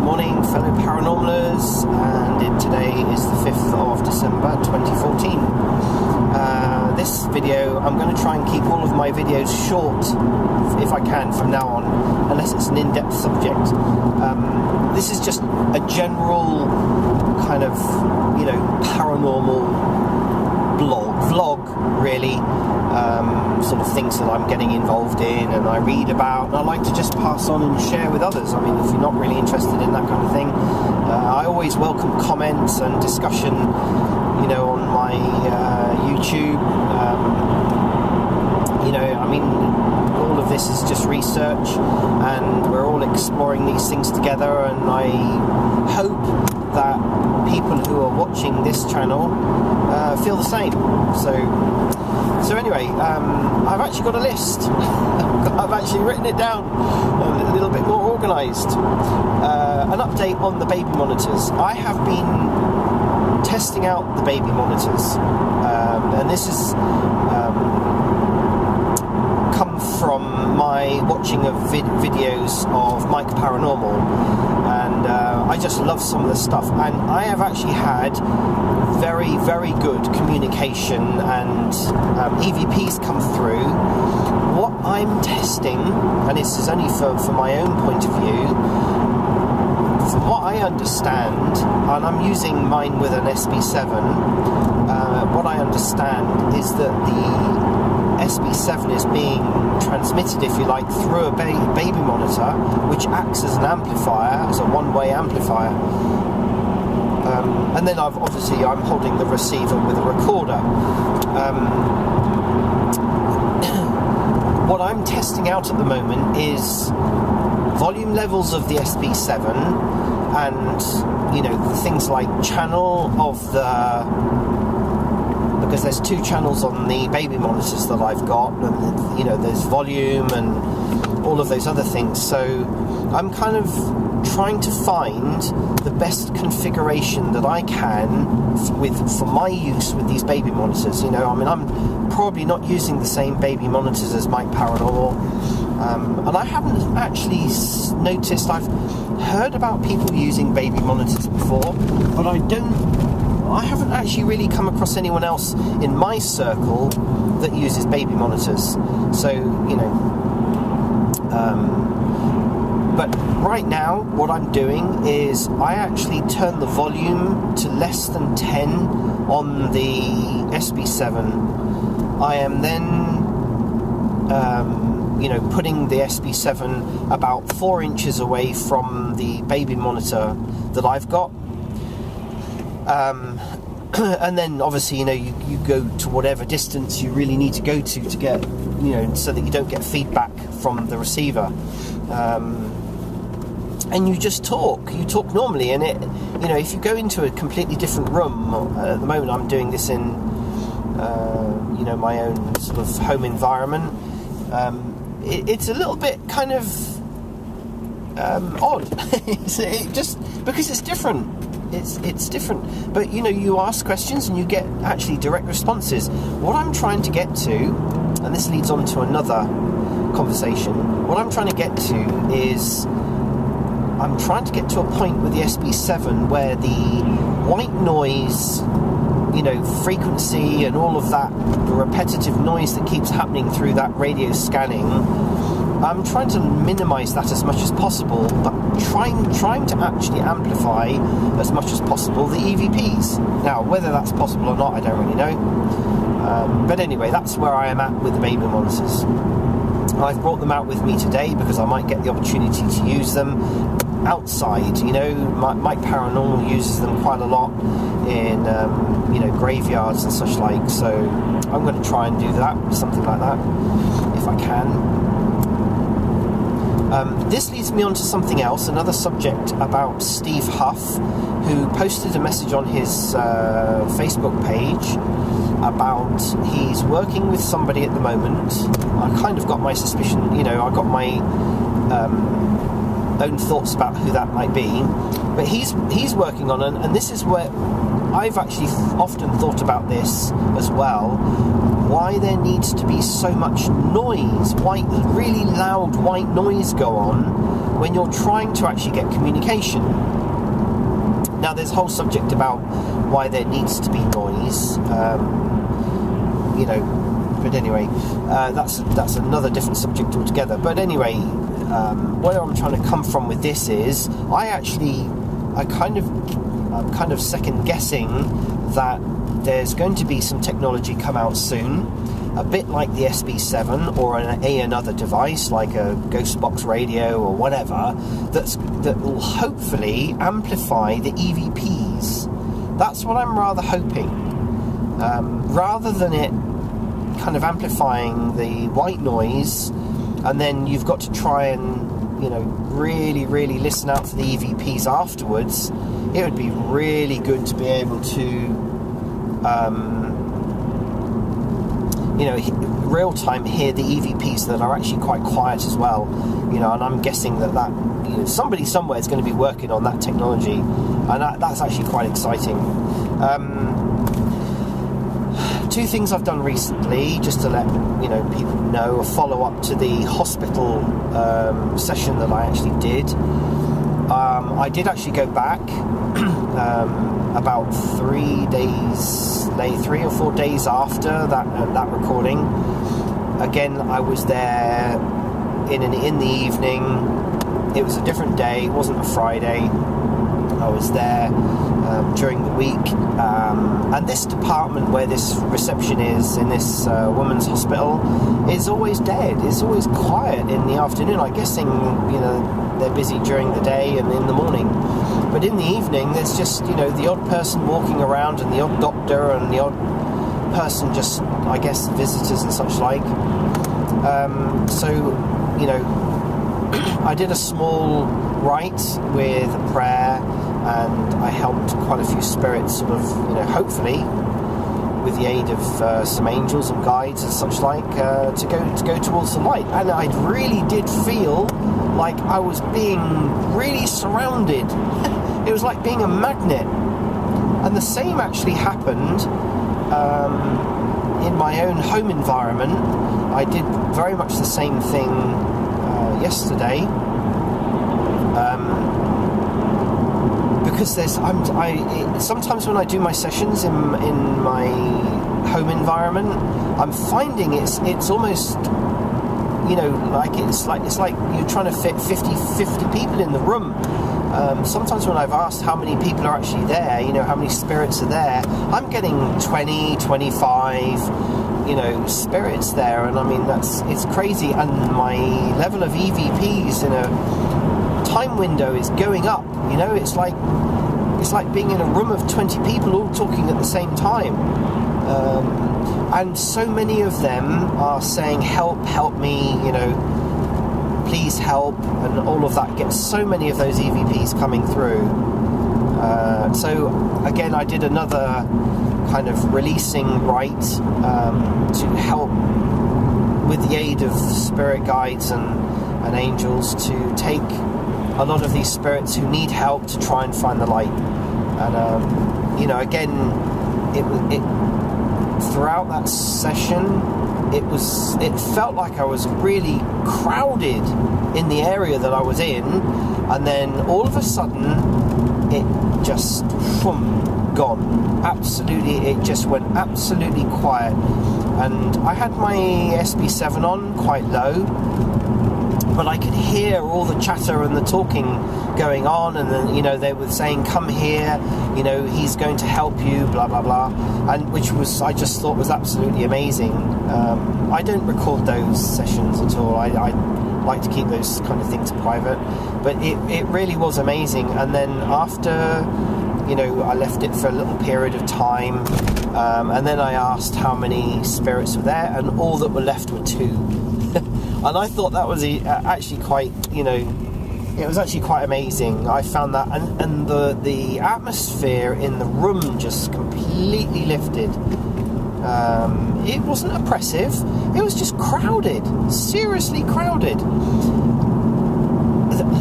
morning, fellow paranormalers, and today is the 5th of December 2014. This video, I'm going to try and keep all of my videos short, if I can, from now on, unless it's an in-depth subject. This is just a general kind of, paranormal vlog, really. Sort of things that I'm getting involved in and I read about, and I like to just pass on and share with others. I mean, if you're not really interested in that kind of thing, I always welcome comments and discussion, on my YouTube. All of this is just research, and we're all exploring these things together, and I hope that people who are watching this channel feel the same. So anyway, I've actually got a list. I've actually written it down a little bit more organised. An update on the baby monitors. I have been testing out the baby monitors, and this has come from my watching of videos of Mike Paranormal, and I just love some of the stuff, and I have actually had very, very good communication and EVPs come through. What I'm testing, and this is only for my own point of view, from what I understand, and I'm using mine with an SB7, what I understand is that the SB7 is being transmitted, if you like, through a baby monitor, which acts as an amplifier, as a one-way amplifier. And then I'm holding the receiver with a recorder. What I'm testing out at the moment is volume levels of the SB7, and things like channel of the, because there's two channels on the baby monitors that I've got, and there's volume and all of those other things. So I'm kind of trying to find the best configuration that I can for my use with these baby monitors. I'm probably not using the same baby monitors as Mike Paranormal, and I haven't actually noticed. I've heard about people using baby monitors before, but I haven't actually really come across anyone else in my circle that uses baby monitors. So, but right now, what I'm doing is I actually turn the volume to less than 10 on the SB7. I am then, putting the SB7 about 4 inches away from the baby monitor that I've got. And then obviously, you go to whatever distance you really need to go to get, so that you don't get feedback from the receiver. And you just talk. You talk normally, and if you go into a completely different room, at the moment I'm doing this in, my own sort of home environment. It's a little bit kind of odd. Just because it's different. It's different, but you ask questions and you get actually direct responses. What I'm trying to get to, and this leads on to another conversation, what I'm trying to get to is I'm trying to get to a point with the SB7 where the white noise, frequency and all of that, the repetitive noise that keeps happening through that radio scanning, I'm trying to minimise that as much as possible, but trying to actually amplify as much as possible the EVPs. Now, whether that's possible or not, I don't really know. But anyway, that's where I am at with the baby monitors. I've brought them out with me today because I might get the opportunity to use them outside. Mike Paranormal uses them quite a lot in, graveyards and such like. So I'm going to try and do that, something like that, if I can. This leads me on to something else, another subject about Steve Huff, who posted a message on his Facebook page about he's working with somebody at the moment. I kind of got my suspicion, I got my own thoughts about who that might be, but he's working on, and this is where I've actually often thought about this as well, why there needs to be so much noise, really loud white noise go on when you're trying to actually get communication. Now, there's a whole subject about why there needs to be noise, but anyway, that's another different subject altogether. But anyway, where I'm trying to come from with this is, I'm kind of second guessing that there's going to be some technology come out soon, a bit like the SB7 or another device like a ghost box radio or whatever, that will hopefully amplify the EVPs. That's what I'm rather hoping, rather than it kind of amplifying the white noise, and then you've got to try and really, really listen out for the EVPs afterwards. It would be really good to be able to real time hear the EVPs that are actually quite quiet as well, and I'm guessing that somebody somewhere is going to be working on that technology, and that's actually quite exciting. Two things I've done recently, just to let people know, a follow-up to the hospital session that I actually did. I did actually go back about 3 or 4 days after that recording. Again, I was there in the evening. It was a different day. It wasn't a Friday. I was there during the week, and this department where this reception is in this women's hospital is always dead. It's always quiet in the afternoon. I'm guessing they're busy during the day and in the morning, but in the evening there's just the odd person walking around, and the odd doctor, and the odd person, just I guess visitors and such like. So I did a small rite with a prayer, and I helped quite a few spirits, sort of, hopefully with the aid of some angels and guides and such like, to go towards the light. And I really did feel like I was being really surrounded. It was like being a magnet. And the same actually happened in my own home environment. I did very much the same thing yesterday. Because sometimes when I do my sessions in my home environment, I'm finding it's almost it's like you're trying to fit 50 people in the room. Sometimes when I've asked how many people are actually there, how many spirits are there, I'm getting 20, 25 spirits there, and I mean it's crazy. And my level of EVPs in a time window is going up. It's like being in a room of 20 people all talking at the same time, and so many of them are saying help me, please help, and all of that. Gets so many of those EVPs coming through. So again, I did another kind of releasing rite to help with the aid of spirit guides and angels, to take a lot of these spirits who need help to try and find the light. And again, it throughout that session, it felt like I was really crowded in the area that I was in, and then all of a sudden it just gone. Absolutely, it just went absolutely quiet. And I had my SB7 on quite low, but I could hear all the chatter and the talking going on, and then they were saying, come here, he's going to help you, blah blah blah, and which I just thought was absolutely amazing. I don't record those sessions at all. I like to keep those kind of things private, but it really was amazing. And then after I left it for a little period of time, and then I asked how many spirits were there, and all that were left were 2. And I thought that was actually quite, it was actually quite amazing. I found that, and the atmosphere in the room just completely lifted. It wasn't oppressive, it was just crowded, seriously crowded.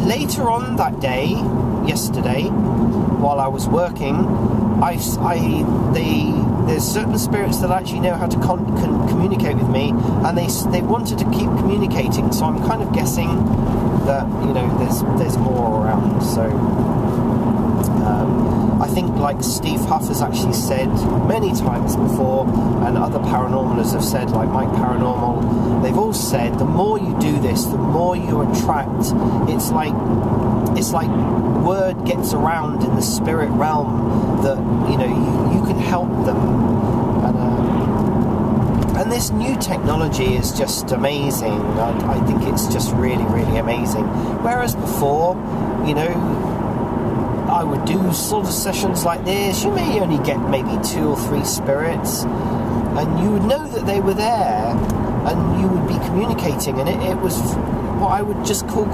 Later on that day, yesterday, while I was working, there's certain spirits that actually know how to communicate with me, and they wanted to keep communicating. So I'm kind of guessing that, you know, there's more around. So I think, like Steve Huff has actually said many times before, and other paranormalists have said, like Mike Paranormal, they've all said the more you do this, the more you attract. It's like word gets around in the spirit realm that, you know, you can help them. And this new technology is just amazing. I think it's just really, really amazing. Whereas before, you know, I would do sort of sessions like this. You may only get maybe 2 or 3 spirits, and you would know that they were there, and you would be communicating, and it was what I would just call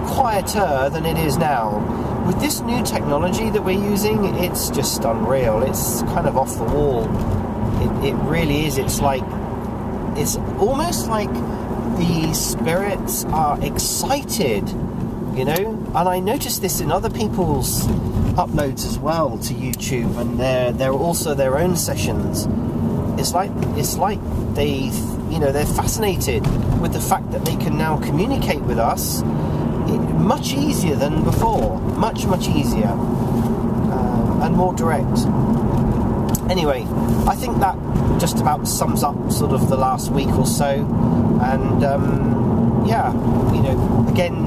quieter than it is now. With this new technology that we're using, it's just unreal. It's kind of off the wall. It really is. It's almost like the spirits are excited, you know. And I noticed this in other people's uploads as well to YouTube, and they're also their own sessions. It's like they, you know, they're fascinated with the fact that they can now communicate with us much easier than before, much easier, and more direct. Anyway, I think that just about sums up sort of the last week or so, and yeah, you know, again,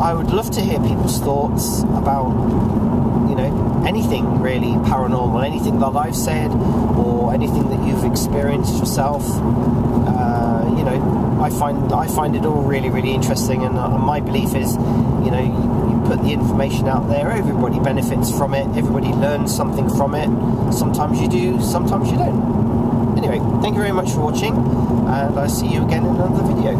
I would love to hear people's thoughts about, you know, anything really paranormal, anything that I've said, or anything that you've experienced yourself. You know, I find it all really, really interesting, and my belief is, you know, you put the information out there, everybody benefits from it, everybody learns something from it. Sometimes you do, sometimes you don't. Anyway, thank you very much for watching, and I'll see you again in another video.